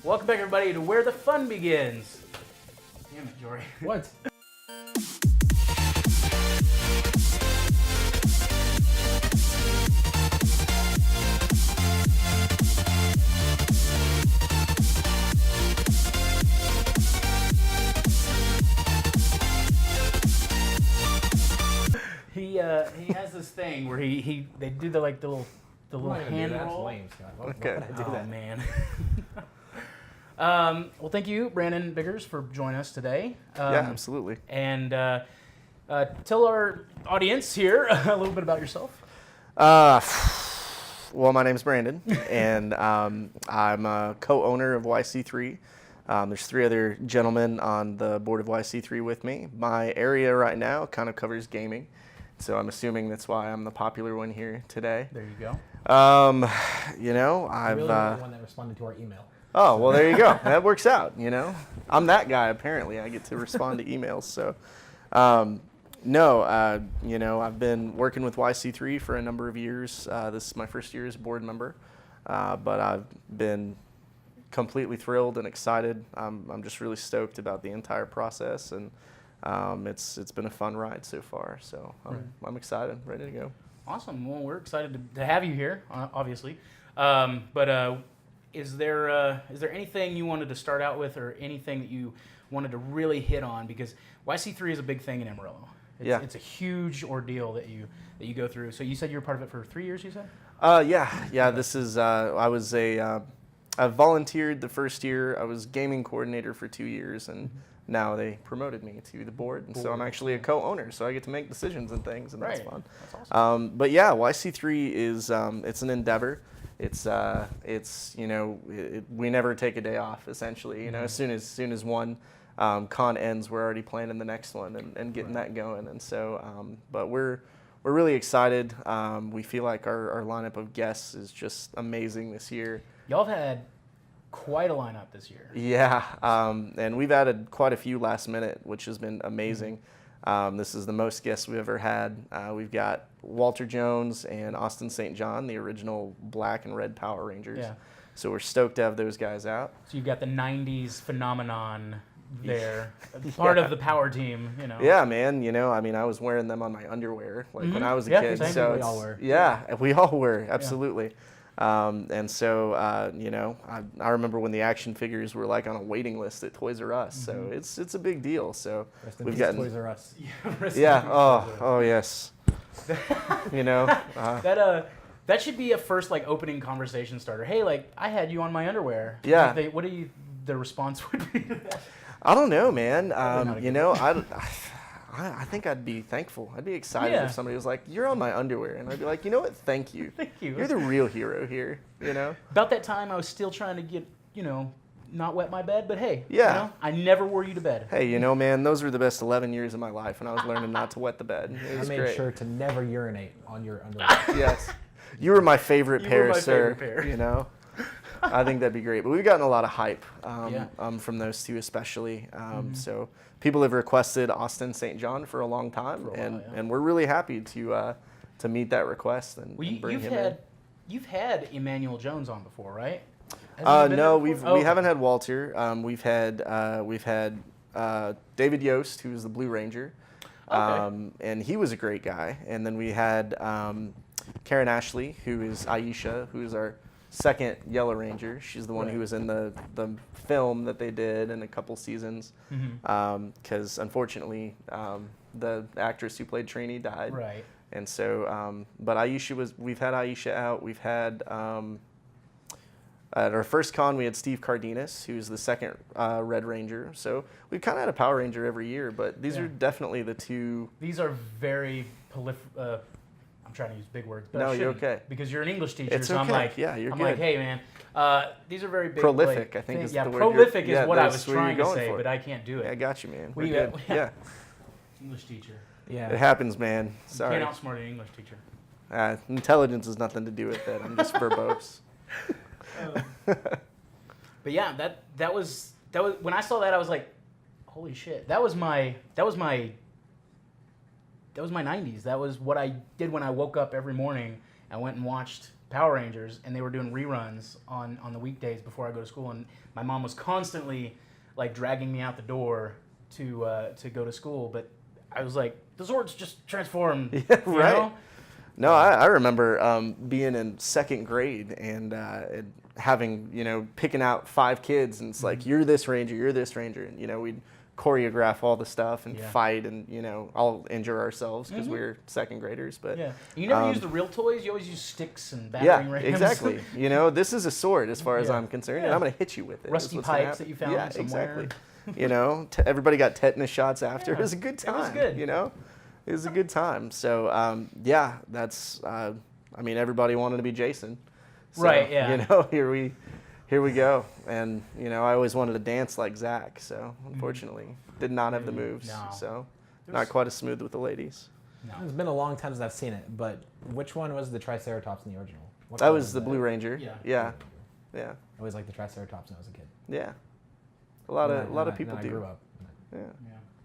Welcome back, everybody, to Where the Fun Begins. Damn it, Jory. What? He has this thing where they do the little hand roll. Lame, Scott. Okay. Oh man. Well, thank you, Brandon Biggers, for joining us today. Yeah, absolutely. And tell our audience here a little bit about yourself. Well, my name's Brandon, and I'm a co-owner of YC3. There's 3 other gentlemen on the board of YC3 with me. My area right now kind of covers gaming, so I'm assuming that's why I'm the popular one here today. There you go. You know, I've Really the one that responded to our email. Oh, well, there you go. That works out, you know. I'm that guy, apparently. I get to respond to emails. So, you know, I've been working with YC3 for a number of years. This is my first year as a board member, but I've been completely thrilled and excited. I'm just really stoked about the entire process, and it's been a fun ride so far. So I'm excited, ready to go. Awesome. Well, we're excited to have you here, obviously. Is there anything you wanted to start out with, or anything that you wanted to really hit on? Because YC3 is a big thing in Amarillo. It's a huge ordeal that you go through. So you said you were part of it for 3 years, you said? Yeah. This is I volunteered the first year. I was gaming coordinator for 2 years, and now they promoted me to the board, and so I'm actually a co-owner, so I get to make decisions and things, and that's fun. That's awesome. But yeah, YC3 is it's an endeavor. It's you know, we never take a day off, essentially. You know, as soon as one con ends, we're already planning the next one and getting that going. And so, but we're really excited. We feel like our lineup of guests is just amazing this year. Y'all have had quite a lineup this year. Yeah, and we've added quite a few last minute, which has been amazing. This is the most guests we've ever had. We've got Walter Jones and Austin St. John, the original black and red Power Rangers. Yeah. So we're stoked to have those guys out. So you've got the 90s phenomenon there, part of the power team, you know. Yeah, man. You know, I mean, I was wearing them on my underwear when I was a kid. Same. So We all were. Yeah, we all were, absolutely. And so, you know, I remember when the action figures were like on a waiting list at Toys R Us. So it's a big deal. So Rest in we've peace, gotten Toys R Us. Yeah. Oh yes. You know. That should be a first opening conversation starter. Hey, I had you on my underwear. Yeah. What do you? The response would be to that. I don't know, man. You know, I think I'd be thankful. I'd be excited if somebody was like, "You're on my underwear," and I'd be like, "You know what? Thank you. Thank you. You're the real hero here." You know. About that time, I was still trying to get, not wet my bed, but hey, Yeah. I never wore you to bed. Hey, you know, man, those were the best 11 years of my life when I was learning not to wet the bed. It I was made great. sure to never urinate on your underwear. Yes. You were my favorite You pair, were my sir. favorite pair. You know. I think that'd be great. But we've gotten a lot of hype Yeah. from those two especially. So people have requested Austin St. John for a long time, For a while, and we're really happy to meet that request and, Well, and bring him you've had Emmanuel Jones on before, right? in. Hasn't he been No, there before? we haven't had Walter. We've had David Yost, who's the Blue Ranger, Okay. and he was a great guy. And then we had Karen Ashley, who is Aisha, who is our second Yellow Ranger. She's the one who was in the film that they did in a couple seasons. Because unfortunately, the actress who played Trini died. Right. And so, but we've had Aisha out. We've had, at our first con, we had Steve Cardenas, who's the second Red Ranger. So we've kind of had a Power Ranger every year, but these are definitely the two. These are very I'm trying to use big words, but No, I you're shouldn't, okay. because you're an English teacher. It's so I'm okay. like, Yeah, you're I'm good. like, hey man, these are very big. Prolific, I think, things. is Yeah, the word prolific you're- is what I that's was what you're trying to going say, for. but I can't do it. Yeah, I got you, man. We're We, good. Yeah. English teacher. Yeah. It happens, man. Sorry. Can't outsmart an English teacher. Intelligence has nothing to do with it. I'm just verbose. But yeah, that was when I saw that, I was like, holy shit, that was my 90s. That was what I did when I woke up every morning. I went and watched Power Rangers, and they were doing reruns on the weekdays before I go to school, and my mom was constantly like dragging me out the door to go to school, but I was like, the Zords just transformed. Yeah, you right. know? No, I remember being in second grade and having, picking out 5 kids, and it's like, you're this ranger, and, we'd choreograph all the stuff and fight and, all injure ourselves because we were second graders. But yeah, you never use the real toys. You always use sticks and battering yeah, rams. exactly. This is a sword as far as I'm concerned, and I'm going to hit you with it. Rusty pipes that you found somewhere. Exactly. Everybody got tetanus shots after. It was a good time. It was good. It was a good time. So, that's, everybody wanted to be Jason. So, right, yeah. Here we go. And, I always wanted to dance like Zach. So, unfortunately, did not have the moves. No. So, not quite as smooth with the ladies. No. It's been a long time since I've seen it, but which one was the Triceratops in the original? That was the Blue Ranger. Yeah. I always liked the Triceratops when I was a kid. Yeah. A lot of people then do. I grew up. Yeah.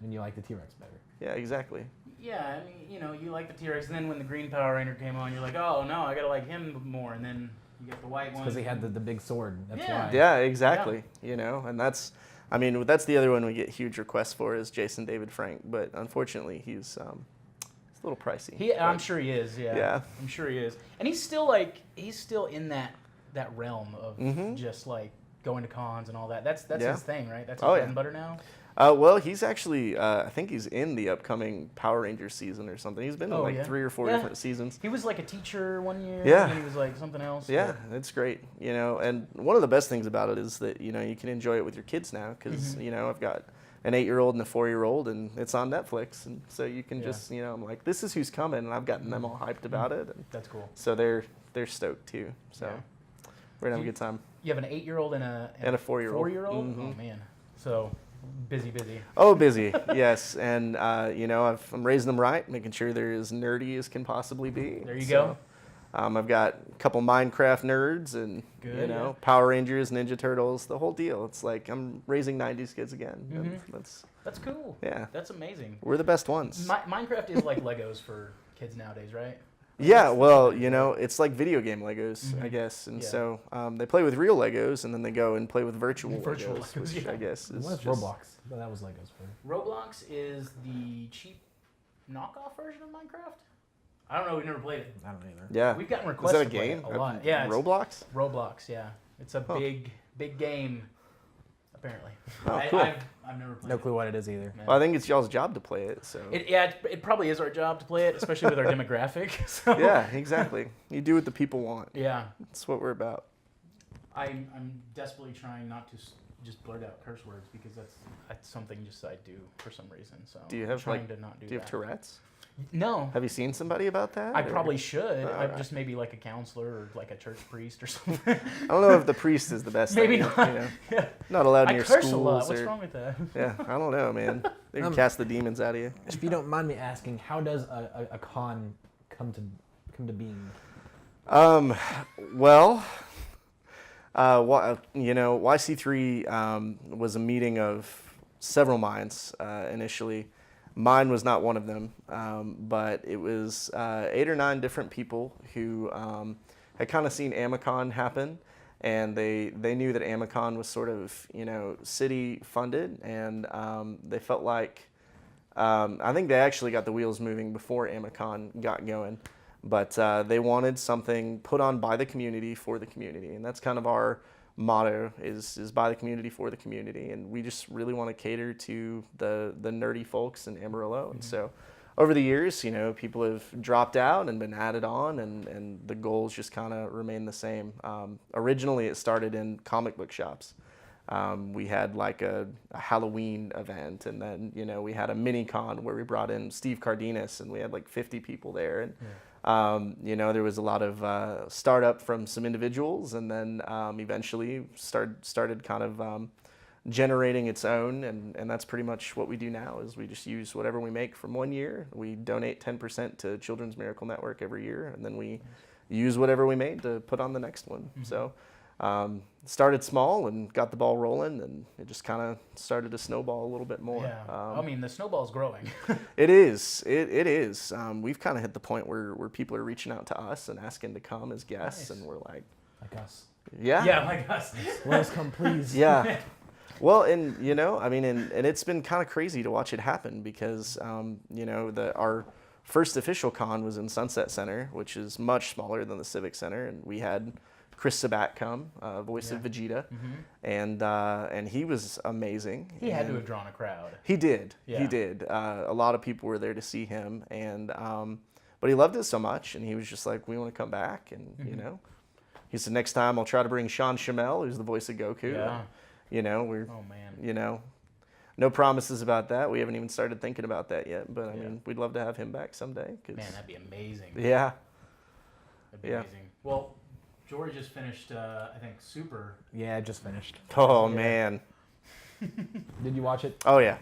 And you like the T-Rex better. Yeah, exactly. Yeah, you like the T-Rex, and then when the green Power Ranger came on, you're like, oh no, I gotta like him more, and then you get the white one. Because he had the big sword. That's why. Yeah, exactly. And that's the other one we get huge requests for is Jason David Frank, but unfortunately he's a little pricey. I'm sure he is. Yeah. I'm sure he is, and he's still in that realm of just like going to cons and all that. That's his thing, right? That's his bread and butter now. Well, he's actually, I think he's in the upcoming Power Rangers season or something. He's been in 3 or 4 different seasons. He was like a teacher one year. Yeah. And he was like something else. Yeah, it's great. And one of the best things about it is that, you can enjoy it with your kids now because, I've got an 8-year-old and a 4-year-old and it's on Netflix. And so you can just, I'm like, this is who's coming. And I've gotten them all hyped about it. And that's cool. So they're stoked too. So we're going to have a good time. You have an 8-year-old and a 4-year-old. 4-year-old? Oh, man. So... Busy. Oh, busy, yes. And, I'm raising them right, making sure they're as nerdy as can possibly be. There you go. I've got a couple Minecraft nerds and, Power Rangers, Ninja Turtles, the whole deal. It's like I'm raising 90s kids again. And that's cool. Yeah. That's amazing. We're the best ones. Minecraft is like Legos for kids nowadays, right? Yeah, well, it's like video game Legos, I guess. And so they play with real Legos, and then they go and play with virtual Legos, which I guess is What's Roblox? But that was Legos for. Roblox is the cheap knockoff version of Minecraft? I don't know. We've never played it. I don't either. Yeah. We've gotten requests Is that to play game? it a lot. Yeah. Roblox? Roblox, yeah. It's a big game, apparently. Oh, cool. I've never played No clue what it is either. Well, I think it's y'all's job to play it. So. It probably is our job to play it, especially with our demographic. So. Yeah, exactly. You do what the people want. Yeah. That's what we're about. I'm desperately trying not to just blurt out curse words because that's something just I do for some reason. So do you have trying to not do that. Do you have Tourette's? No. Have you seen somebody about that? I probably should. Right. Just maybe like a counselor or like a church priest or something. I don't know if the priest is the best. Maybe thing, not. Yeah. Not allowed in your schools. I curse a lot. What's wrong with that? Yeah, I don't know, man. They can cast the demons out of you. If you don't mind me asking, how does a con come to being? Well, YC3 was a meeting of several minds initially. Mine was not one of them, but it was 8 or 9 different people who had kind of seen Amicon happen, and they knew that Amicon was sort of, city funded, and they felt like, I think they actually got the wheels moving before Amicon got going, but they wanted something put on by the community for the community, and that's kind of our motto is by the community for the community, and we just really want to cater to the nerdy folks in Amarillo. And so over the years, people have dropped out and been added on, and the goals just kind of remain the same. Originally it started in comic book shops. We had like a Halloween event, and then we had a mini con where we brought in Steve Cardenas, and we had like 50 people there, and there was a lot of startup from some individuals, and then eventually started kind of generating its own, and that's pretty much what we do now. Is we just use whatever we make from one year. We donate 10% to Children's Miracle Network every year, and then we use whatever we made to put on the next one. So Started small and got the ball rolling, and it just kind of started to snowball a little bit more. Yeah. I mean, the snowball's growing. It is. It is. We've kind of hit the point where people are reaching out to us and asking to come as guests, Nice. and we're like, us. yeah. Yeah, like us. Let us come, please. Yeah. Well, and I mean, and it's been kind of crazy to watch it happen because, our first official con was in Sunset Center, which is much smaller than the Civic Center, and we had Chris Sabat come, voice of Vegeta, and he was amazing. He had to have drawn a crowd. He did. Yeah. He did. A lot of people were there to see him, and but he loved it so much, and he was just like, "We want to come back," and he said, "Next time I'll try to bring Sean Shamel, who's the voice of Goku." Yeah. We're Oh man. no promises about that. We haven't even started thinking about that yet, but I mean, we'd love to have him back someday. Man, that'd be amazing. Yeah. That'd be Yeah. amazing. Well, Jory just finished, I think, Super. Yeah, I just finished. Oh Yeah. man. Did you watch it? Oh yeah.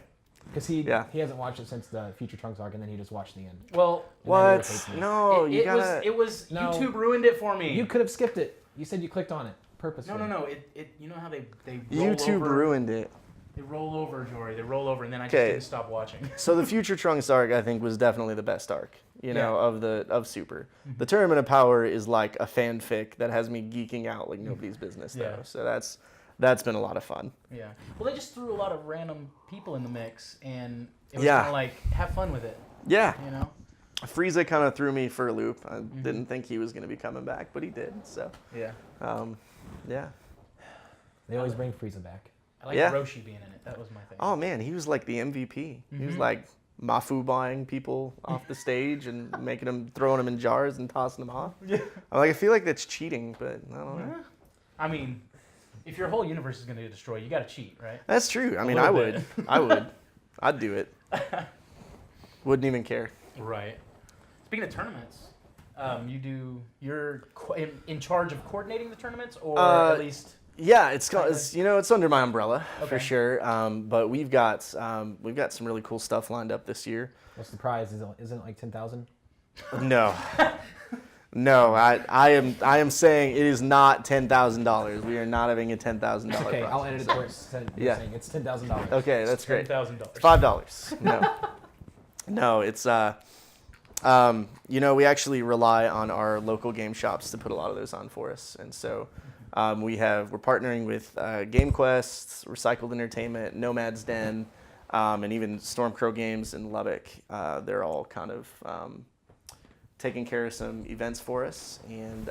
Because he hasn't watched it since the Future Trunks arc, and then he just watched the end. Well, And then he What? hates me. No, you it gotta. was No. YouTube ruined it for me. You could have skipped it. You said you clicked on it purposely. No. It you know how they roll YouTube over, ruined it. They roll over, Jory. They roll over, and then I just Okay. didn't stop watching. So the Future Trunks arc, I think, was definitely the best arc, Yeah. of Super. The Tournament of Power is like a fanfic that has me geeking out like nobody's business, though. Yeah. So that's been a lot of fun. Yeah. Well, they just threw a lot of random people in the mix, and it was Yeah. kind of like, have fun with it, Yeah, you know? Frieza kind of threw me for a loop. I didn't think he was going to be coming back, but he did. So, Yeah. Yeah. They always bring Frieza back. I like Yeah. Roshi being in it. That was my thing. Oh man, he was like the MVP. He was like Mafu buying people off the stage and making them, throwing them in jars and tossing them off. Yeah. I'm like, I feel like that's cheating, but I don't know. Yeah. I mean, if your whole universe is going to get destroyed, you got to cheat, right? That's true. I mean, little I would. bit. I would. I'd do it. Wouldn't even care. Right. Speaking of tournaments, you're in charge of coordinating the tournaments, or at least. Yeah, it's Kinda. it's under my umbrella for Okay. sure. But we've got some really cool stuff lined up this year. What's the prize? Isn't it like 10,000? No, no, I am saying it is not $10,000. We are not having a $10,000. Okay, I'll edit it to where it's Yeah. saying it's $10,000. Okay, that's great. $10,000. $5. No, no, it's we actually rely on our local game shops to put a lot of those on for us, and so. We're partnering with GameQuest, Recycled Entertainment, Nomad's Den, and even Stormcrow Games in Lubbock. They're all kind of taking care of some events for us, and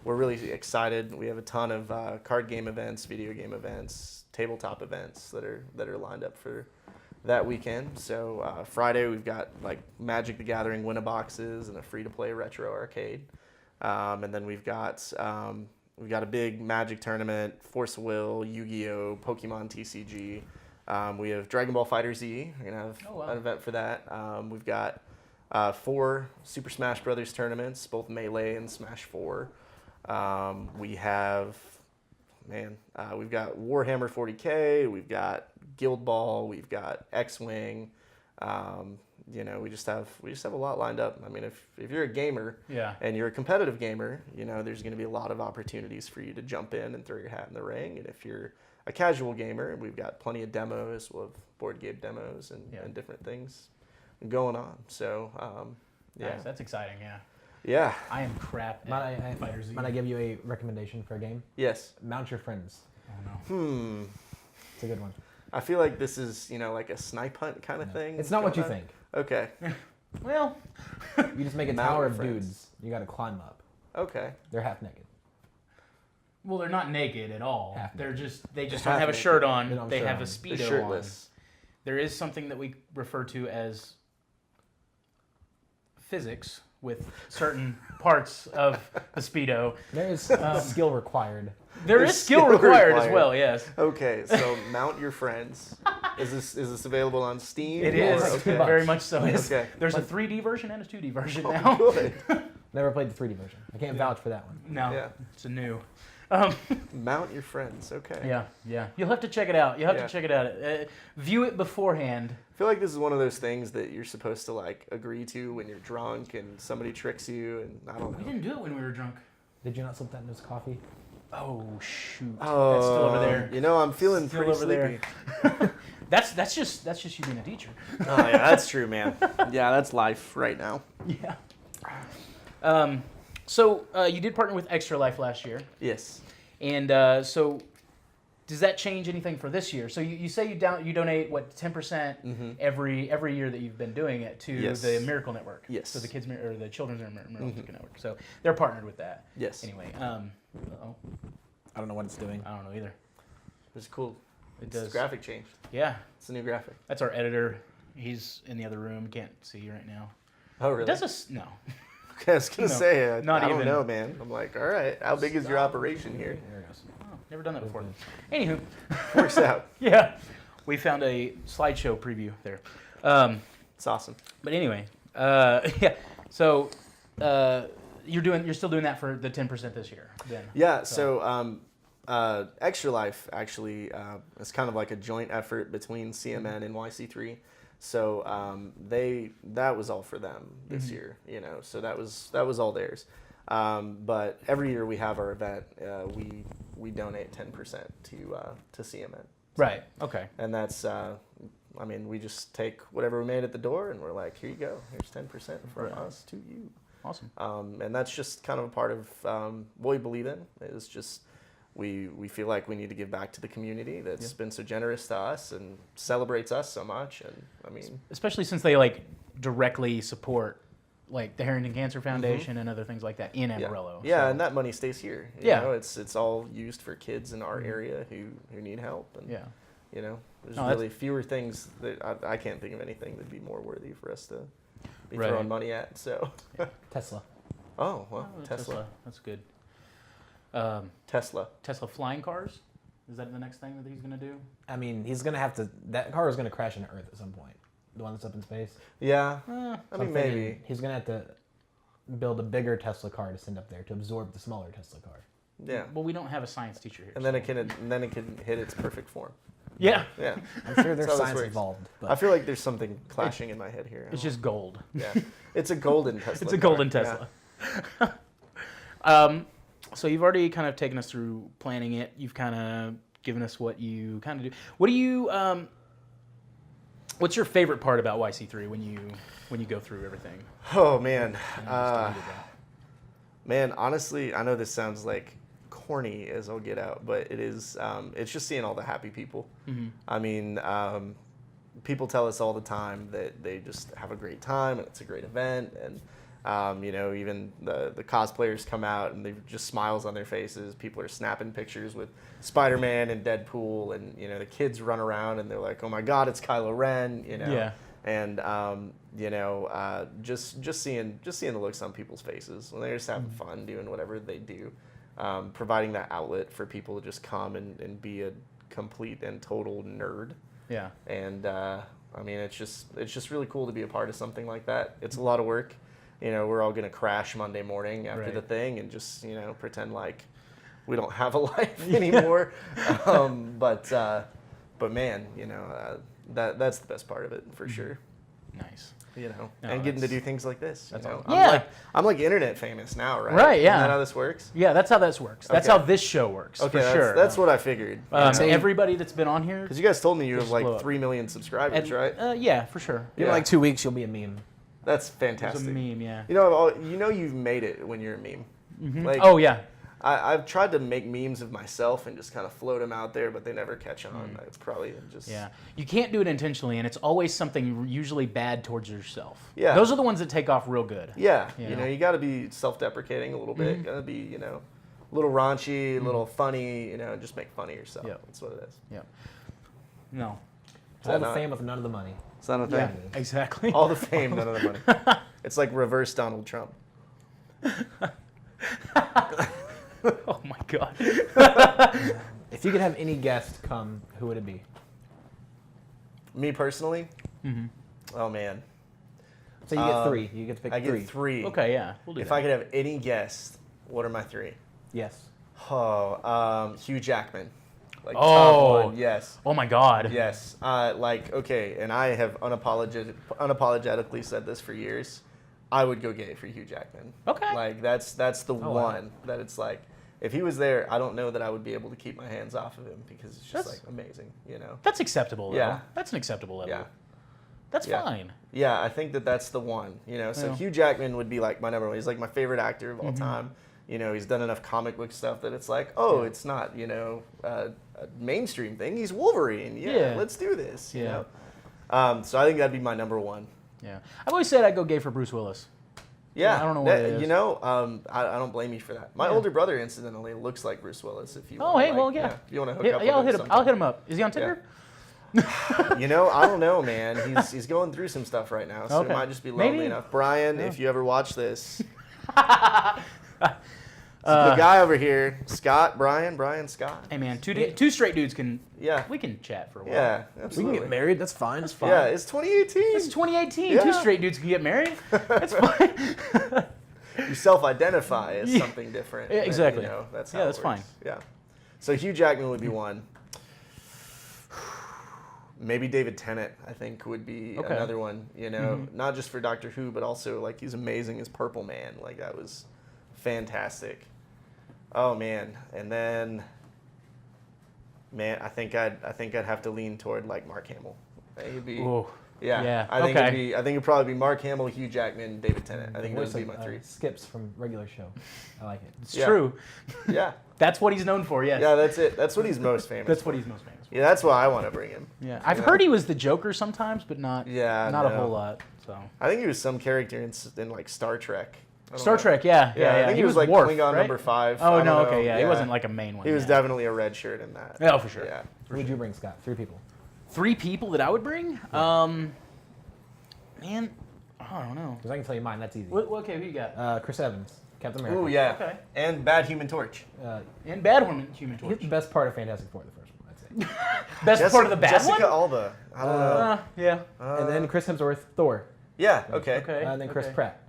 we're really excited. We have a ton of card game events, video game events, tabletop events that are lined up for that weekend. So Friday we've got like Magic the Gathering Win-A-Boxes and a free-to-play retro arcade, and then we've got a big Magic tournament, Force of Will, Yu-Gi-Oh, Pokemon TCG. We have Dragon Ball FighterZ. We're gonna have an event for that. We've got 4 Super Smash Brothers tournaments, both Melee and Smash 4. We've got Warhammer 40K. We've got Guild Ball. We've got X-Wing. We just have a lot lined up. I mean, if you're a gamer and you're a competitive gamer, there's going to be a lot of opportunities for you to jump in and throw your hat in the ring. And if you're a casual gamer, we've got plenty of demos. We'll have board game demos and different things going on. So, Nice. That's exciting, yeah. Yeah. I am crap at Fighter Z. Might I give you a recommendation for a game? Yes. Mount Your Friends. Oh, no. It's a good one. I feel like this is, like a snipe hunt kind of thing. It's not what you going on. think. Okay. Well, You just make a Mount tower Your of Friends. dudes. You got to climb up. Okay. They're half naked. well, they're not naked at all. Half They just don't Half have a naked. shirt They on. don't have a They shirt have on. a They're speedo on. shirtless. There is something that we refer to as physics with certain parts of the speedo. There is skill required. There There's is skill skill required as required. well. Yes, Okay, so Mount Your Friends. Is this available on Steam? it Yeah, is it's like Okay. $2. very much so. Okay. There's a 3D version and a 2D version Oh, now. good. Never played the 3D version. I can't vouch for that one. No, Yeah. it's a new. Mount Your Friends. Okay. Yeah. You'll have to check it out. Yeah. View it beforehand. I feel like this is one of those things that you're supposed to like agree to when you're drunk and somebody tricks you, and I don't We know. didn't do it when we were drunk. Did you not slip that in his coffee? Oh shoot! Oh, That's still over there. You know, I'm feeling Still pretty over there. sleepy. That's just you being a teacher. Oh yeah, that's true, man. Yeah, that's life right now. Yeah. So you did partner with Extra Life last year, Yes. and so does that change anything for this year? So you say you donate what 10% every year that you've been doing it to Yes. the Miracle Network. Yes. So the kids or the Children's Miracle Network. So they're partnered with that. Yes. Anyway, I don't know what it's doing. I don't know either. It's cool. It It's does. graphic change. Yeah, It's a new graphic. that's our editor. He's in the other room. Can't see you right now. Oh really? Does this? No. I was gonna No, say, I not don't even. know, man. I'm like, all right, how big is your operation here? There it goes. Oh, never done that before. Anywho, Works out. yeah, we found a slideshow preview there. It's awesome. But anyway, yeah. So you're still doing that for the 10% this year, then? Yeah. So Extra Life actually is kind of like a joint effort between CMN and YC3. So that was all for them this year, you know. So that was all theirs. But every year we have our event, we donate 10% to CMN. Right. Okay. And that's, I mean, we just take whatever we made at the door and we're like, here you go. Here's 10% from us to you. Awesome. And that's just kind of a part of what we believe in. Is just we feel like we need to give back to the community that's been so generous to us and celebrates us so much. And I mean, especially since they like directly support like the Harrington Cancer Foundation and other things like that in Amarillo. Yeah, so. and that money stays here. You know, it's all used for kids in our area who need help. And you know, there's really fewer things that I can't think of anything that'd be more worthy for us to be throwing money at. So Tesla. Oh well, Tesla. That's good. Tesla flying cars. Is that the next thing that he's gonna do? I mean, he's gonna have to. That car is gonna crash into Earth at some point. The one that's up in space. Yeah. I So mean, maybe. he's gonna have to build a bigger Tesla car to send up there to absorb the smaller Tesla car. Yeah. Well, we don't have a science teacher here. And then it can hit its perfect form. Yeah. Yeah. I'm sure there's That's how this science works. involved. But I feel like there's something clashing in my head here. It's just gold. Yeah. It's a golden Tesla. It's a car. golden Tesla. So you've already kind of taken us through planning it. You've kind of given us what you kind of do. What do you? What's your favorite part about YC3 when you go through everything? Oh man. Man, honestly, I know this sounds like corny as I'll get out, but it is. It's just seeing all the happy people. I mean, people tell us all the time that they just have a great time and it's a great event, and you know, even the cosplayers come out and they've just smiles on their faces. People are snapping pictures with Spider-Man and Deadpool, and you know, the kids run around and they're like, "Oh my God, it's Kylo Ren!" You know. Yeah. And you know, just seeing the looks on people's faces when they're just having fun doing whatever they do, providing that outlet for people to just come and be a complete and total nerd. Yeah. And I mean, it's just really cool to be a part of something like that. It's a lot of work. You know, we're all gonna crash Monday morning after the thing and just, you know, pretend like we don't have a life anymore. But man, you know, that's the best part of it for sure. Nice. You know, No, and getting to do things like this. That's you know? awesome. I'm like internet famous now, right? Right, yeah. Isn't that how this works? Yeah, that's how this works. That's Okay. how this show works. Okay, for sure. that's what I figured. Everybody that's been on here. Because you guys told me you have Just blow like up. 3 million subscribers, right? Yeah, for sure. in Yeah. like 2 weeks, you'll be a meme. That's It's a fantastic. meme, yeah. You know you've made it when you're a meme. Like, Oh yeah. I've tried to make memes of myself and just kind of float them out there, but they never catch on. It's probably just Yeah, you can't do it intentionally, and it's always something usually bad towards yourself. Yeah. Those are the ones that take off real good. Yeah, You you know? know, you got to be self-deprecating a little bit. Got to be, you know, a little raunchy, a little funny. You know, just make fun of yourself. Yep. That's what it is. Yeah. No. All that the not- fame with none of the money. Is that a Yeah. thing? Exactly. All the fame, none of the money. It's like reverse Donald Trump. Oh my god. If you could have any guest come, who would it be? Me personally? Oh man, So you get 3. You get to pick I 3. get 3. Okay, yeah, we'll do If that. I could have any guest, what are my 3? Yes. Oh, Hugh Jackman. Like Oh. top 1, yes. Oh my god. Yes. Like, okay, and I have unapologetically said this for years. I would go gay for Hugh Jackman. Okay. Like, that's the wow. one that it's like, if he was there, I don't know that I would be able to keep my hands off of him because it's just That's- like amazing, you know. That's acceptable, though. Yeah. That's an acceptable level. Yeah. That's Yeah. fine. Yeah, I think that that's the one, you know. So Yeah. Hugh Jackman would be like my number one. He's like my favorite actor of all Mm-hmm. time. You know, he's done enough comic book stuff that it's like, oh, it's not, you know, a mainstream thing. He's Wolverine. Yeah, Yeah. let's do this. You Yeah. know? So I think that'd be my number one. Yeah. I've always said I'd go gay for Bruce Willis. Yeah, I don't know what it is. You know, I don't blame you for that. My Yeah. older brother, incidentally, looks like Bruce Willis. If you Oh, wanna, hey, well, yeah. if you want to hook Yeah, up yeah, I'll with hit him. I'll hit him up. Is he on Tinder? You know, I don't know, man. He's going through some stuff right now, so Okay. it might just be lonely Maybe. enough. Brian, Yeah. if you ever watch this, the guy over here, Scott, Brian, Scott. Hey, man, two straight dudes can. Yeah, We can chat for a while. yeah, We absolutely. can get married. That's fine. That's fine. Yeah, it's 2018. It's 2018. Yeah. Two straight dudes can get married. That's fine. You self-identify as Yeah. something different. Yeah, but, exactly. You know, that's how Yeah, it that's works. fine. Yeah. So Hugh Jackman would be one. Maybe David Tennant, I think, would be Okay. another one. You know, not just for Doctor Who, but also like he's amazing as Purple Man. Like that was fantastic. Oh man, and then, man, I think I'd have to lean toward like Mark Hamill. He'd be, Ooh. yeah, Yeah, I think okay. it'd probably be Mark Hamill, Hugh Jackman, David Tennant. I think Voice those would be of, my three. Skips from regular show. I like it. It's Yeah. true. Yeah, That's what he's known for, yes. yeah, that's it. That's what he's most famous. That's for. what he's most famous for. Yeah, that's why I want to bring him. Yeah. I've Yeah. heard he was the Joker sometimes, but not Yeah, not a no. whole lot. So I think he was some character in like Star Trek. I don't Star know. Trek, yeah. I think he was like Worf, Klingon right? number 5. Oh I no, don't okay, know. yeah. He wasn't like a main one. He was yeah. definitely a red shirt in that. Oh, for sure. Yeah. Who would you bring, Scott? 3 people. 3 people that I would bring? Man, I don't know. Because I can tell you mine. That's easy. Okay, who you got? Chris Evans, Captain America. Ooh, yeah. Okay. And Bad Human Torch. And Bad Human He's Torch. the best part of Fantastic Four, the first one, I'd say. Best part of the bad Jessica one? Alba. I don't know. Yeah. And then Chris Hemsworth, Thor. Yeah, okay. Okay. And then Chris okay. Pratt,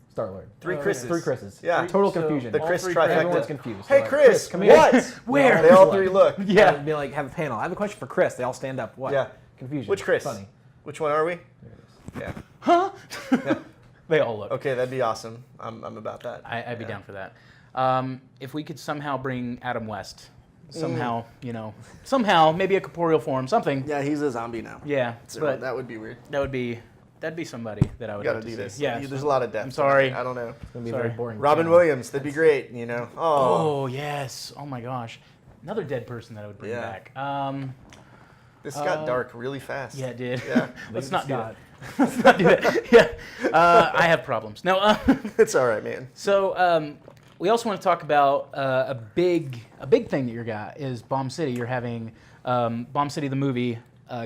Star-Lord. 3 Oh, Chris's. 3 Chris's. Yeah. Total So- confusion. The All Chris 3 trifecta. Everyone's confused. Hey, They're Chris, come here. what? Where? They all 3 look. Yeah. Be like, have a panel. I have a question for Chris. They all stand up. What? Yeah. Confusion. Which Chris? Funny. Which one are we? There it is. Yeah. Huh? Yeah. They all look. Okay, that'd be awesome. I'm about that. I'd be Yeah. down for that. If we could somehow bring Adam West, somehow, somehow, maybe a corporeal form, something. Yeah, he's a zombie now. Yeah, So but that would be weird. that'd be somebody that I would We gotta have to do see. this. Yeah. There's a lot of depth. I'm sorry. I don't know. It's going to be Sorry. very boring. Robin channel. Williams, that'd be great, you know. Oh, Oh yes. Oh my gosh. Another dead person that I would bring Yeah. back. this got dark really fast. Yeah, it did. Yeah. Let's Leave not do Scott. that. Let's not do that. Yeah. I have problems. No. It's all right, man. So we also want to talk about a big thing that you got is Bomb City. You're having Bomb City the movie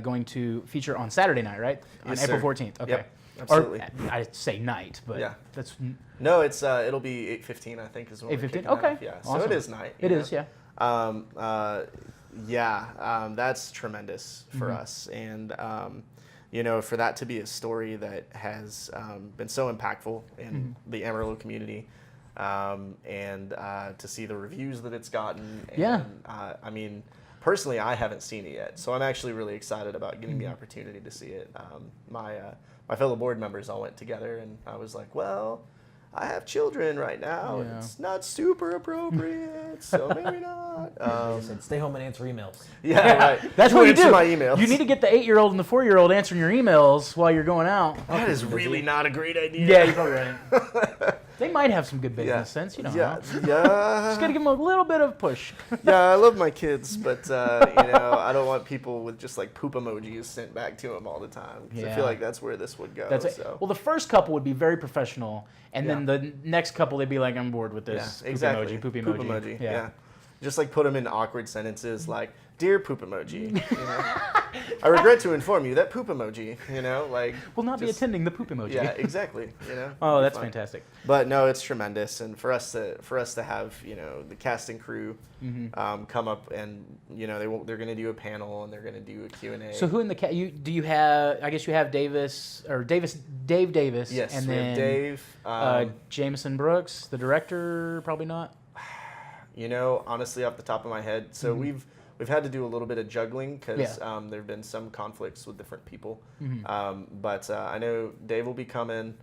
going to feature on Saturday night, right? On Yes, April sir. 14th. Okay. Yep, absolutely. Or I say night, but Yeah. that's No, it's it'll be 8:15, I think, is what 8:15? we're kicking Okay. off. Yeah, Awesome. so it is night. it you is, know. yeah. That's tremendous for Mm-hmm. us, and for that to be a story that has been so impactful in Mm-hmm. the Amarillo community, and to see the reviews that it's gotten. And, Yeah. I mean, personally, I haven't seen it yet, so I'm actually really excited about getting Mm-hmm. the opportunity to see it. My fellow board members all went together, and I was like, well, I have children right now, and Yeah. it's not super appropriate, so maybe not. They said, stay home and answer emails. Yeah, right. That's Who what you answer do. my emails. You need to get the 8-year-old and the 4-year-old answering your emails while you're going out. That is really not a great idea. Yeah, you're probably right. They might have some good business sense. You don't know. Just gotta give them a little bit of push. Yeah, I love my kids, but I don't want people with just like poop emojis sent back to them all the time. 'Cause I Yeah. feel like that's where this would go. That's it. so. Well, the first couple would be very professional, and then the next couple they'd be like, "I'm bored with this." Yeah, exactly. Poop emoji. Poop emoji. Yeah. Just like put them in awkward sentences like, "Dear poop emoji, I regret to inform you that poop emoji, like." Will not be just- attending the poop emoji. Yeah, exactly. Oh, It'd be that's fun. fantastic. But no, it's tremendous, and for us to have the cast and crew come up, and they're going to do a panel, and they're going to do a Q&A. So who in the do you have? I guess you have Dave Davis. Yes, and we then have Dave. Jameson Brooks, the director, probably not. Honestly, off the top of my head, so we've had to do a little bit of juggling because Yeah. there have been some conflicts with different people. Mm-hmm. But I know Dave will be coming.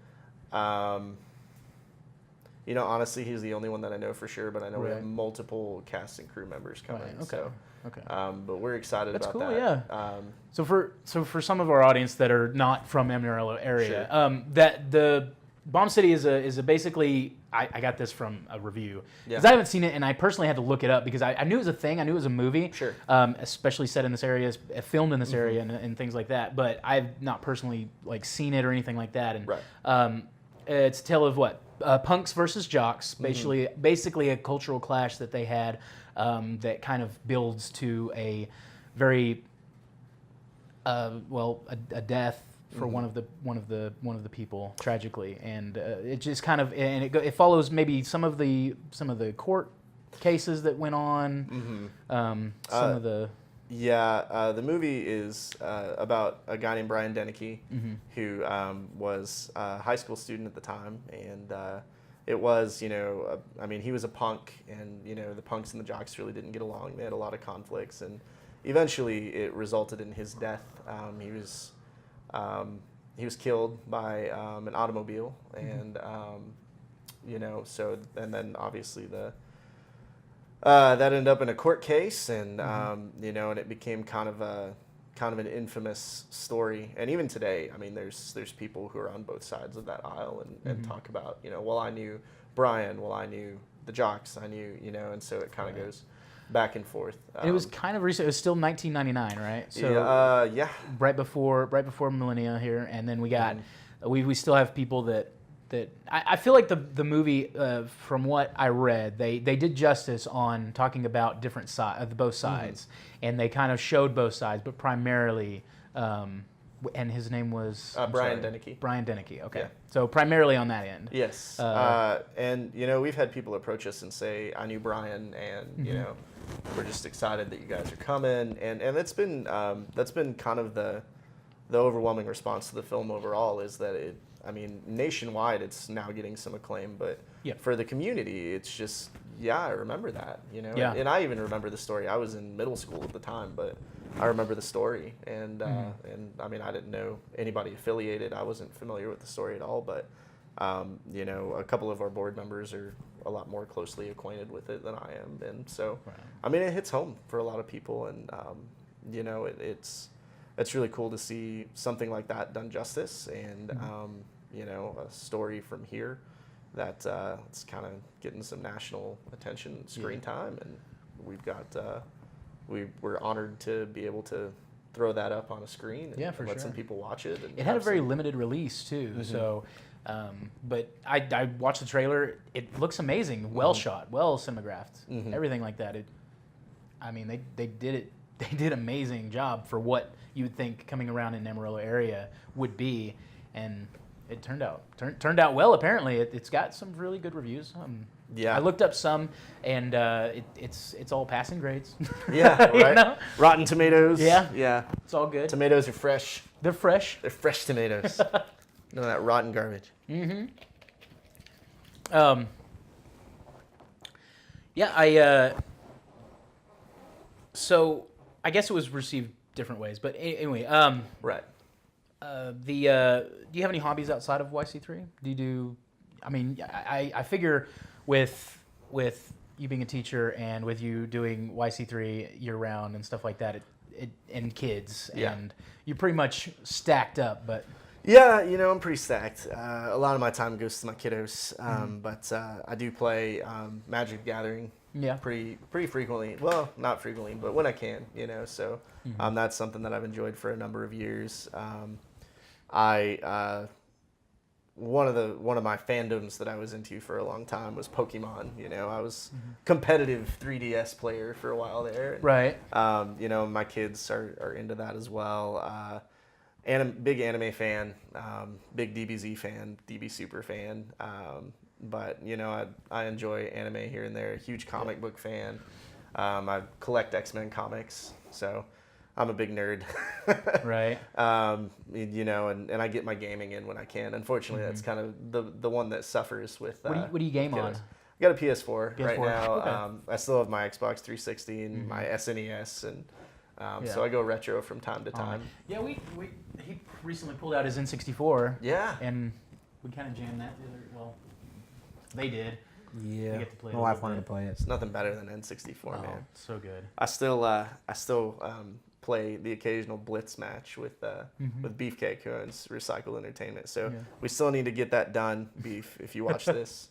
honestly, he's the only one that I know for sure, but I know we Right. have multiple cast and crew members coming. Right, okay. So, Okay. but we're excited That's about cool, that. yeah. So for some of our audience that are not from Amarillo area, Sure. that the Bomb City is a basically I got this from a review because Yeah. I haven't seen it and I personally had to look it up because I knew it was a thing, I knew it was a movie, Sure. Especially set in this area, filmed in this Mm-hmm. area and things like that. But I've not personally like seen it or anything like that. And Right. it's a tale of what punks versus jocks, Mm-hmm. basically a cultural clash that they had that kind of builds to a very a death for one of the people tragically, and it just kind of it follows maybe some of the court cases that went on, some of the Yeah, the movie is about a guy named Brian Deneke who was a high school student at the time, and it was, I mean, he was a punk, and the punks and the jocks really didn't get along. They had a lot of conflicts, and eventually it resulted in his death. He was killed by an automobile, and and then obviously that ended up in a court case, and and it became kind of an infamous story. And even today, I mean, there's people who are on both sides of that aisle and talk about, well, I knew Brian, well, I knew the jocks, I knew, and so it kind of goes back and forth. And it was kind of recent. It was still 1999, right? So yeah. right before millennia here, and then we got we still have people that I feel like the movie, from what I read, they did justice on talking about different both sides, and they kind of showed both sides, but primarily, and his name was Brian Deneke. Brian Deneke. Okay, Yeah. So primarily on that end. Yes, and we've had people approach us and say, "I knew Brian, and we're just excited that you guys are coming." And that's been kind of the overwhelming response to the film overall, is that I mean, nationwide, it's now getting some acclaim, but for the community, it's just, I remember that, Yeah. And I even remember the story. I was in middle school at the time, but I remember the story, and I mean, I didn't know anybody affiliated. I wasn't familiar with the story at all, but a couple of our board members are a lot more closely acquainted with it than I am, and so I mean, it hits home for a lot of people, and it's really cool to see something like that done justice, and a story from here that it's kind of getting some national attention, screen time, and we've got we're honored to be able to throw that up on a screen and for let sure. some people watch it. And It had a very limited release too, so. But I watched the trailer. It looks amazing, well shot, well cinematographed, everything like that. I mean, they did it. They did an amazing job for what you would think coming around in Amarillo area would be, and it turned out well. Apparently, it's got some really good reviews. I looked up some, and it's all passing grades. Yeah, right. Rotten Tomatoes. Yeah, it's all good. Tomatoes are fresh. They're fresh. They're fresh tomatoes. None of that rotten garbage. So I guess it was received different ways, but anyway, Right. do you have any hobbies outside of YC3? Do you do? I mean, I figure with you being a teacher and with you doing YC3 year round and stuff like that, and kids, and you're pretty much stacked up. But yeah, I'm pretty stacked. A lot of my time goes to my kiddos, but I do play Magic the Gathering. Yeah. Pretty frequently. Well, not frequently, but when I can, So that's something that I've enjoyed for a number of years. One of my fandoms that I was into for a long time was Pokemon. I was competitive 3DS player for a while there. Right. My kids are into that as well. Big anime fan, big DBZ fan, DB Super fan. But I enjoy anime here and there. Huge comic book fan. I collect X-Men comics, so I'm a big nerd. Right. And I get my gaming in when I can. Unfortunately, that's kind of the one that suffers with. What do you game on? I got a PS4 right PS4. now. Okay. I still have my Xbox 360 and my SNES, and so I go retro from time to time. Yeah, he recently pulled out his N64. Yeah. And we kind of jammed that the other. Well, They did. Yeah. You get to play it My a wife little wanted to bit. play it. It's nothing better than N64, man. So good. I still play the occasional Blitz match with Beefcake, who owns Recycle Entertainment. So we still need to get that done, Beef. If you watch this,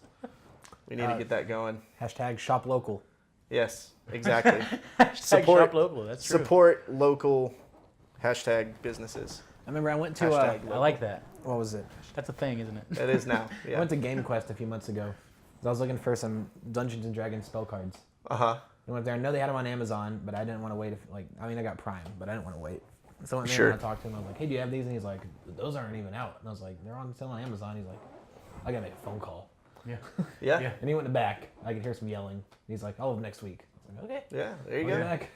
we need to get that going. Hashtag shop local. Yes, exactly. Support shop local. That's true. Support local #businesses. I remember I went to I like that. what was it? That's a thing, isn't it? It is now. I Yeah. went to GameQuest a few months ago. I was looking for some Dungeons and Dragons spell cards. Uh-huh. I went there. I know they had them on Amazon, but I didn't want to wait. I got Prime, but I didn't want to wait. So I went there Sure. and I talked to him. I was like, "Hey, do you have these?" And he's like, "Those aren't even out." And I was like, "They're on sale on Amazon." He's like, "I gotta make a phone call." Yeah. Yeah. Yeah. And he went in the back. I could hear some yelling. He's like, "Oh, next week." I was like, "Okay." Yeah, there you I'll go. be back.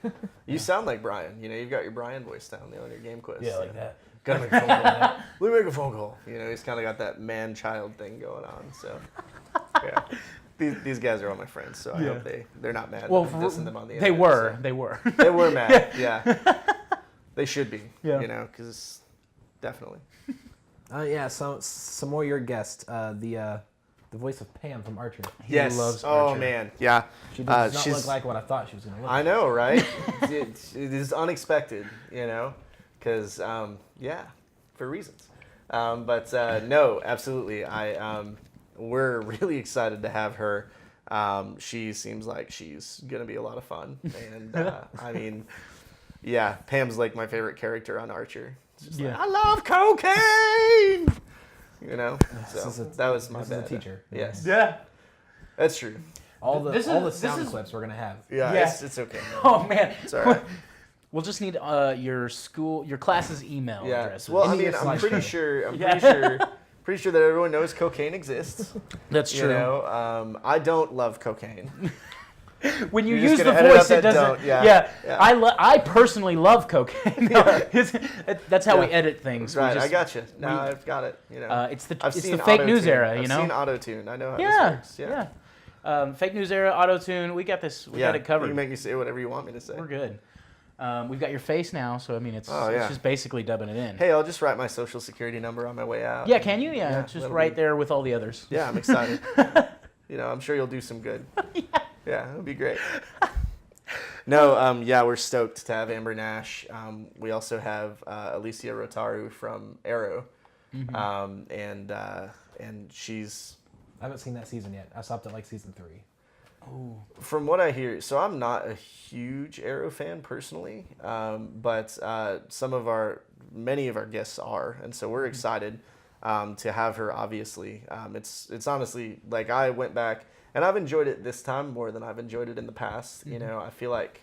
You sound like Brian. You know, you've got your Brian voice down there on your game quiz. Yeah, like that. Gotta make a phone call. Let me make a phone call. You know, he's kind of got that man-child thing going on. So, yeah. These guys are all my friends, so I hope they're not mad. Well, that I'm dissing them on the they internet, were. so. They were. They were mad. Yeah. They should be. Yeah. You know, because definitely. Yeah. So some more your guest. The voice of Pam from Archer. Yes. loves Oh Archer. man. Yeah. She does not she's- look like what I thought she was gonna look. I like. know, right? it is unexpected, you know, because for reasons. But no, absolutely. We're really excited to have her. She seems like she's gonna be a lot of fun, and I mean, yeah, Pam's like my favorite character on Archer. It's just like, Yeah. I love cocaine. You know, so that was my This is a bad. teacher. Yes, Yeah. that's true. All the This sound is- clips we're gonna have. Yeah, Yeah. It's okay. Oh man. It's all right. We'll just need your class's email Yeah. addresses. Well, I Any mean, I'm slideshow. pretty sure. Yeah. Pretty sure that everyone knows cocaine exists. That's You true. know, I don't love cocaine. When you You're just use the gonna edit out voice, it that doesn't. don't, yeah. I personally love cocaine. No, that's how we Yeah. edit things. We Right, just- I got you. Now I've got it. You know, It's the I've it's seen the fake news auto-tune. era. You I've know. seen auto-tune. I know how Yeah. this works. Yeah. Fake news era, auto tune. We got this. We got it covered. You can make me say whatever you want me to say. We're good. We've got your face now, so I mean, it's Oh, yeah. it's just basically dubbing it in. Hey, I'll just write my social security number on my way out. Yeah, can you? Yeah, it's just that'll right be- there with all the others. Yeah, I'm excited. You know, I'm sure you'll do some good. Yeah, it'll be great. No, we're stoked to have Amber Nash. We also have Alicia Rotaru from Arrow, and she's, I haven't seen that season yet. I stopped at like season 3. from what I hear, so I'm not a huge Arrow fan personally, but many of our guests are, and so we're excited to have her. Obviously, it's honestly like I went back and I've enjoyed it this time more than I've enjoyed it in the past. You know, I feel like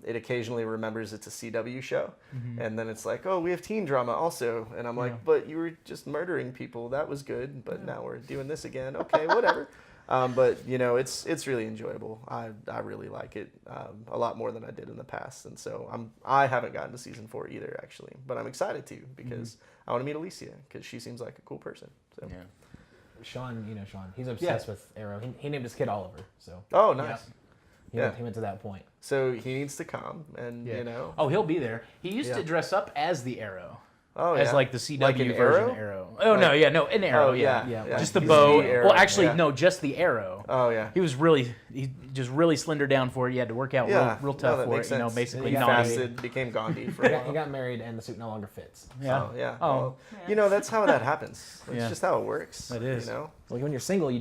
it occasionally remembers it's a CW show, and then it's like, oh, we have teen drama also, and I'm like, but you were just murdering people. That was good, but now we're doing this again. Okay, whatever. But you know, it's really enjoyable. I really like it a lot more than I did in the past, and so I haven't gotten to season 4 either actually, but I'm excited to because I want to meet Alicia because she seems like a cool person. So. Yeah. Sean, he's obsessed with Arrow. He named his kid Oliver, so Oh, nice. he went to that point. So he needs to come, and you know. Oh, he'll be there. He used Yeah. to dress up as the Arrow. Oh, As yeah. like the CW Like an version Arrow? of Arrow. Oh no, an Arrow. Oh, yeah. Yeah. Just the He's bow. Arrow, Well, actually, yeah. no, just the Arrow. Oh yeah. He just really slinder down for it. He had to work out Yeah. real No, tough that for makes it. You know, sense. basically He naughty. Fasted, became Gandhi for a He while. got married, and the suit no longer fits. Yeah. Oh yeah. Oh. Well, you know, that's how that happens. That's Yeah. just how it works. It is. You know. Like when you're single, you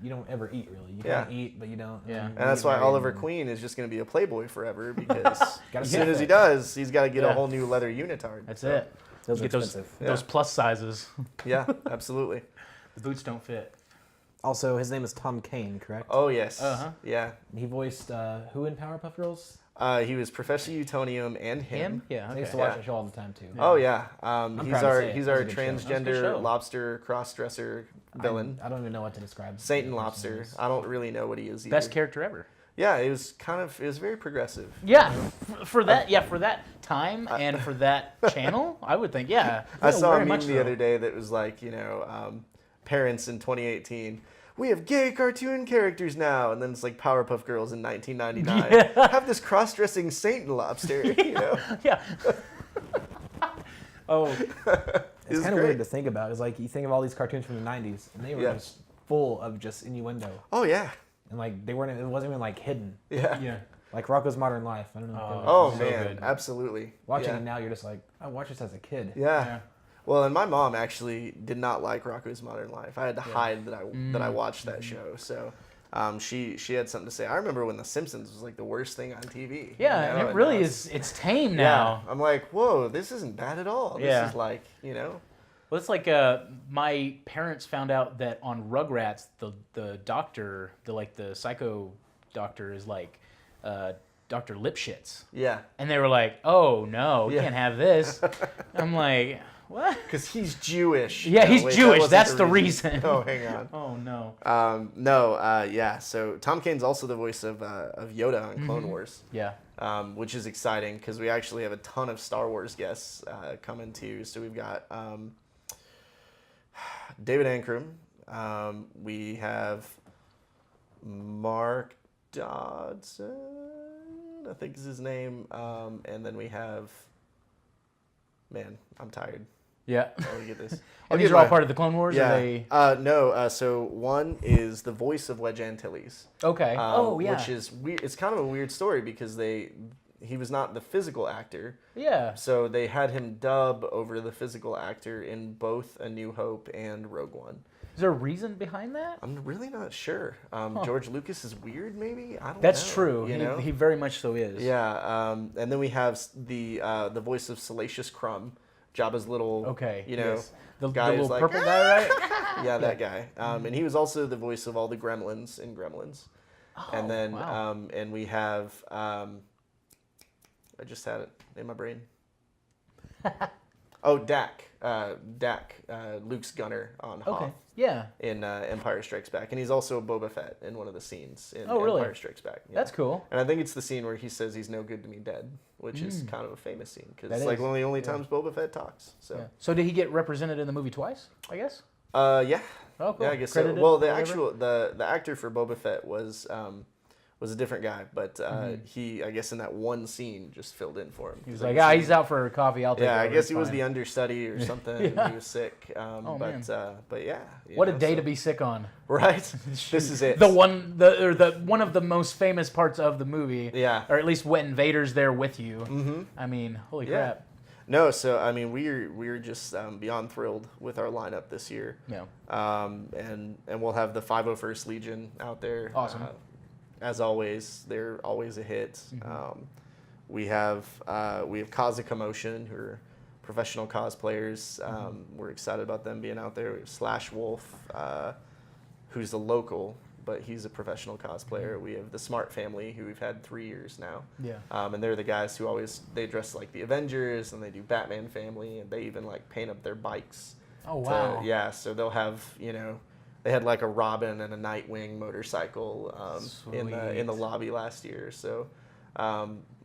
don't ever eat really. You Yeah. kind of eat, but you don't. Yeah. then you And that's get why married Oliver and- Queen is just going to be a playboy forever because Gotta as get soon as he fit. does, he's got to get Yeah. a whole new leather unitard. That's So, it. Those are Get those expensive. Yeah. those plus sizes. Yeah, absolutely. The boots don't fit. Also, his name is Tom Kane, correct? Oh yes. Uh-huh. Yeah. He voiced who in Powerpuff Girls? He was Professor Utonium and him. Yeah. I used to Okay. watch Yeah. that show all the time too. Oh yeah. He's proud to our say it. he's That was our a good show. That was a good transgender show. lobster cross-dresser villain. I don't even know what to describe. Satan the person Lobster. as. I don't really know what he is either. Best character ever. Yeah, it was very progressive. Yeah, for that time and for that channel, I would think, yeah. I saw a very meme much the so. other day that was like, you know, parents in 2018. We have gay cartoon characters now, and then it's like Powerpuff Girls in 1999. Yeah. Have this cross-dressing Satan Lobster, you know. Yeah. Oh, It's It's kind of great. weird to think about. It's like you think of all these cartoons from the '90s, and they were Yeah. just full of just innuendo, Oh yeah. and like they weren't. It wasn't even like hidden. Yeah. Yeah. Like Rocko's Modern Life. I don't know. Oh So man, good. absolutely. Watching yeah. it now, you're just like, I watched this as a kid. Yeah. Yeah. Well, and my mom actually did not like Rocko's Modern Life. I had to hide that I watched that show. So she had something to say. I remember when The Simpsons was like the worst thing on TV. Yeah, you know, and it really now is. It's tame Yeah, now. I'm like, whoa, this isn't bad at all. This Yeah. is like, you know. Well, it's like my parents found out that on Rugrats, the doctor, the psycho doctor is like Dr. Lipschitz. Yeah. And they were like, oh, no, we Yeah. can't have this. I'm like, what? Because he's Jewish. Yeah, No, he's wait, that Jewish. wasn't That's the reason. Oh, hang on. Oh, no. Yeah. So Tom Kane's also the voice of Yoda on Clone Wars. Yeah. Which is exciting because we actually have a ton of Star Wars guests coming too. So we've got David Ankrum. We have Mark Dodson, I think is his name. And then we have, man, I'm tired. Yeah. I want to get this. And these are all part of the Clone Wars? Yeah. Or they... No. So one is the voice of Wedge Antilles. Okay. Oh, yeah. Which is weird. It's kind of a weird story because he was not the physical actor. Yeah. So they had him dub over the physical actor in both A New Hope and Rogue One. Is there a reason behind that? I'm really not sure. George Lucas is weird, maybe? I don't know. That's true. You know? He very much so is. Yeah. And then we have the voice of Salacious Crumb, Jabba's little, Okay. you know, yes. The guy little who's like, purple guy, right? yeah, that guy. And he was also the voice of all the gremlins in Gremlins. Oh, And then, wow. and we have, I just had it in my brain. Oh, Dak. Luke's gunner on Hoth. Okay. Yeah. In Empire Strikes Back. And he's also a Boba Fett in one of the scenes in Oh, really? Empire Strikes Back. Yeah. That's cool. And I think it's the scene where he says he's no good to me dead, which is kind of a famous scene. Because That it's like is. one of the only times Boba Fett talks. So, Yeah. So did he get represented in the movie twice, I guess? yeah. Oh, cool. Yeah, I guess Credited so. Well, the or whatever? actual the actor for Boba Fett was a different guy, but he, I guess, in that one scene, just filled in for him. He was like, he's out for coffee. I'll take Yeah, I over, guess it's he was fine." the understudy or something. Yeah. He was sick. man. But yeah. What a day to be sick on. Right. This is it. The one of the most famous parts of the movie. Yeah. Or at least when Vader's there with you. Mm-hmm. I mean, holy Yeah. crap. No, so I mean, we're just beyond thrilled with our lineup this year. Yeah. And we'll have the 501st Legion out there. Awesome. As always, they're always a hit. We have Cause of Commotion, who are professional cosplayers. We're excited about them being out there. We have Slash Wolf, who's a local, but he's a professional cosplayer. We have the Smart Family, who we've had 3 years now. Yeah. And they're the guys who they dress like the Avengers, and they do Batman Family, and they even like paint up their bikes. Oh, wow. Yeah, so they'll have, they had like a Robin and a Nightwing motorcycle in the Sweet. lobby last year. So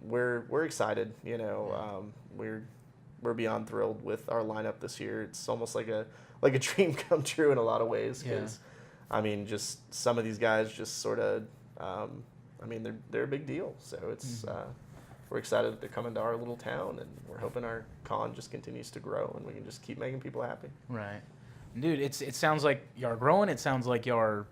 we're excited. We're beyond thrilled with our lineup this year. It's almost like a dream come true in a lot of ways. Because I mean, just some of these guys just sort of, I mean, they're a big deal. So it's we're excited that they're coming to our little town, and we're hoping our con just continues to grow, and we can just keep making people happy. Right. Dude, it sounds like y'all are growing. It sounds like y'all are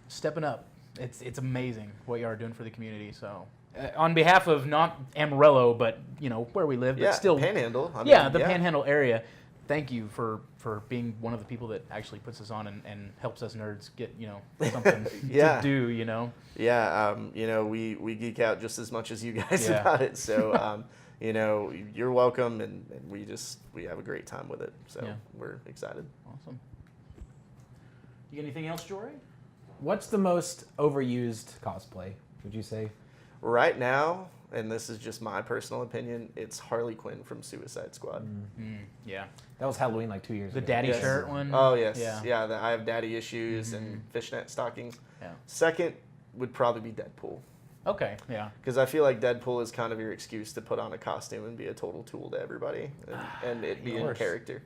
stepping up. It's amazing what y'all are doing for the community. So, on behalf of not Amarillo, but where we live, but still Panhandle. I the mean, Panhandle area. Thank you for being one of the people that actually puts us on and helps us nerds get something to do. Yeah. We geek out just as much as you guys Yeah. about it. So you're welcome, and we have a great time with it. So we're excited. Awesome. You got anything else, Jory? What's the most overused cosplay, would you say? Right now, and this is just my personal opinion, it's Harley Quinn from Suicide Squad. Yeah. That was Halloween like 2 years The ago. daddy Yes. shirt one. Oh yes, Yeah. I have daddy issues and fishnet stockings. Yeah. Second would probably be Deadpool, Okay. Yeah. because I feel like Deadpool is kind of your excuse to put on a costume and be a total tool to everybody, and it be in course. character.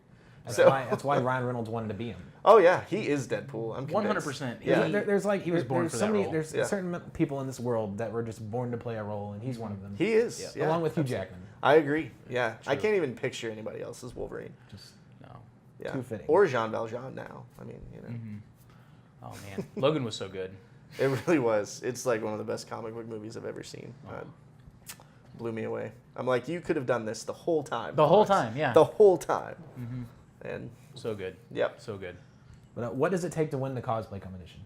That's why Ryan Reynolds wanted to be him. Oh yeah, he is Deadpool. I'm convinced. 100%. Yeah. There's like He was born for that role. There's Yeah. certain people in this world that were just born to play a role, and he's one of them. He is. Yeah. Along with Hugh Jackman. I agree. Yeah. I can't even picture anybody else as Wolverine. Just No. Yeah. Too fitting. Or Jean Valjean now. I mean, Oh man, Logan was so good. It really was. It's like one of the best comic book movies I've ever seen. Blew me away. I'm like, you could have done this the whole time. The whole time, yeah. The whole time. Mm-hmm. And so good. Yep. So good. But what does it take to win the cosplay competition?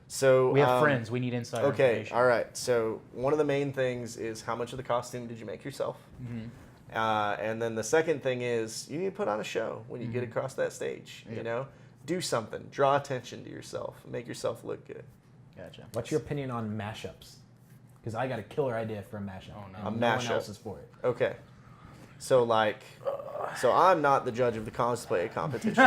So we have friends. We need insider information. All right. So one of the main things is how much of the costume did you make yourself? Mm-hmm. And then the second thing is you need to put on a show when you get across that stage. Yep. You know, do something, draw attention to yourself, make yourself look good. Gotcha. What's your opinion on mashups? Because I got a killer idea for a mashup. Oh, no. And A no mashup. one else is for it. Okay. So so I'm not the judge of the cosplay competition.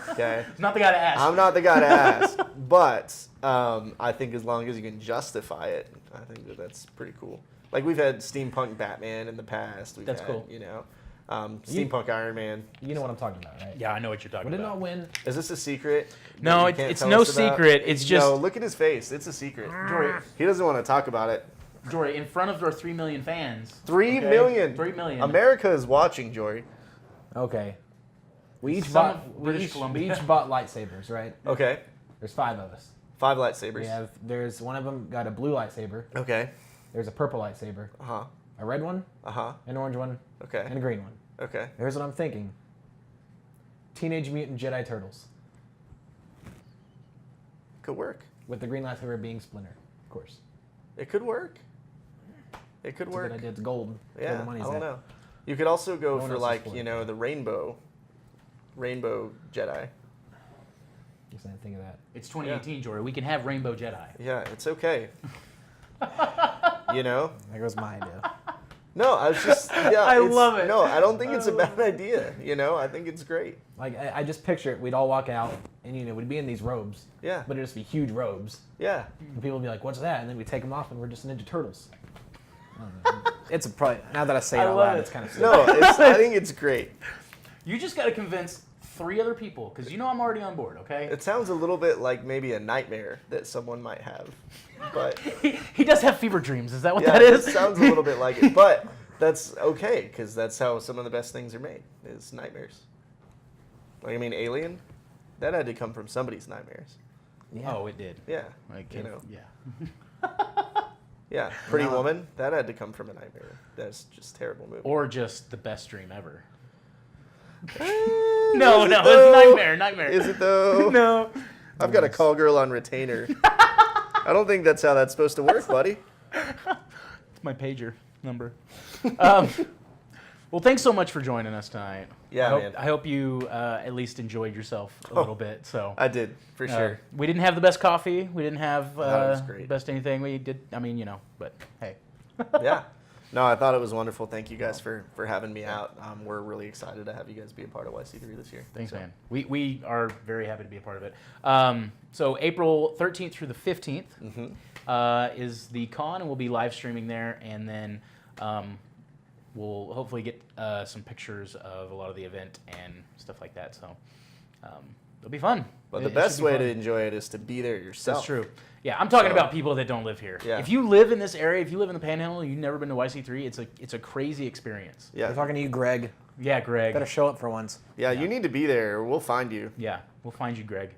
Okay. Not the guy to ask. I'm not the guy to ask, but I think as long as you can justify it, I think that's pretty cool. Like we've had steampunk Batman in the past. That's cool. You know, steampunk Iron Man. You know what I'm talking about, right? Yeah, I know what you're talking Would it about. not win? Is this a secret? No, that you can't it's tell no us about? secret. It's just No, look at his face. It's a secret. Jory, He doesn't want to talk about it. Jory, in front of our 3 million fans. 3 okay? million. 3 million. America is watching, Jory. Okay. We each Some bought of we British each, Columbia. we each bought lightsabers, right? Okay. There's 5 of us. 5 lightsabers. There's one of them got a blue lightsaber. Okay. There's a purple lightsaber. Uh-huh. A red one, Uh-huh. an orange one, Okay. and a green one. Okay. Here's what I'm thinking. Teenage Mutant Jedi Turtles. Could work. With the green lightsaber being Splinter, of course. It could work. It could It's a work. good idea. It's gold. It's where Yeah, the money's I don't at. know. You could also go No one for else is like, for you it. know, the rainbow Jedi. Just didn't think of that. It's 2018, Jory. We can have Rainbow Jedi. Yeah, it's okay. You know? There goes my idea. No, I was just yeah. I love it. No, I don't think it's a bad idea. You know, I think it's great. Like I just picture it. We'd all walk out, and we'd be in these robes. Yeah. But it'd just be huge robes. Yeah. And people would be like, "What's that?" And then we take them off, and we're just Ninja Turtles. I don't know. It's a probably now that I say it I out love loud, it. it's kind of silly. No, I think it's great. You just got to convince 3 other people, because I'm already on board, okay? It sounds a little bit like maybe a nightmare that someone might have, but He does have fever dreams. Is that what yeah, that is? it sounds a little bit like it. But that's okay because that's how some of the best things are made is nightmares. Like I mean, Alien, that had to come from somebody's nightmares. Yeah. Oh, it did. Yeah, Like, you know. yeah. Yeah, Pretty No. Woman, that had to come from a nightmare. That's just a terrible movie. Or just the best dream ever. No, No, it's nightmare. Is it though? No. I've got a call girl on retainer. I don't think that's how that's supposed to work, buddy. It's my pager number. Well, thanks so much for joining us tonight. Yeah, I I hope you at least enjoyed yourself a little bit. So I did, for sure. we didn't have the best coffee. We didn't have That was great. best anything. We did. I mean, but hey. Yeah. No, I thought it was wonderful. Thank you guys for having me out. We're really excited to have you guys be a part of YC3 this year. Thanks, So, man. We are very happy to be a part of it. So April 13th through the 15th is the con, and we'll be live streaming there, and then we'll hopefully get some pictures of a lot of the event and stuff like that. So it'll be fun. But It the should best be way fun. to enjoy it is to be there yourself. That's true. Yeah, I'm talking So- about people that don't live here. Yeah. If you live in this area, if you live in the Panhandle, and you've never been to YC3, it's a crazy experience. Yeah. I'm talking to you, Greg. Yeah, Greg. Better show up for once. Yeah, you need to be there or we'll find you. Yeah, we'll find you, Greg.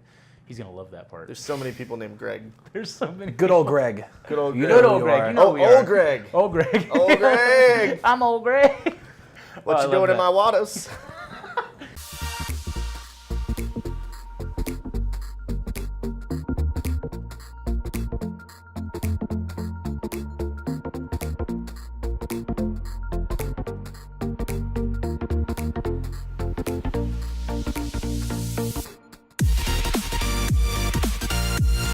He's gonna love that part. There's so many people named Greg. There's so many. Good old Greg. Good old You Greg. know Good who old you Greg. are. You know Oh, who we are. old Greg. Old Greg. Old Greg. I'm old Greg. What Oh, I you doing love in my waters?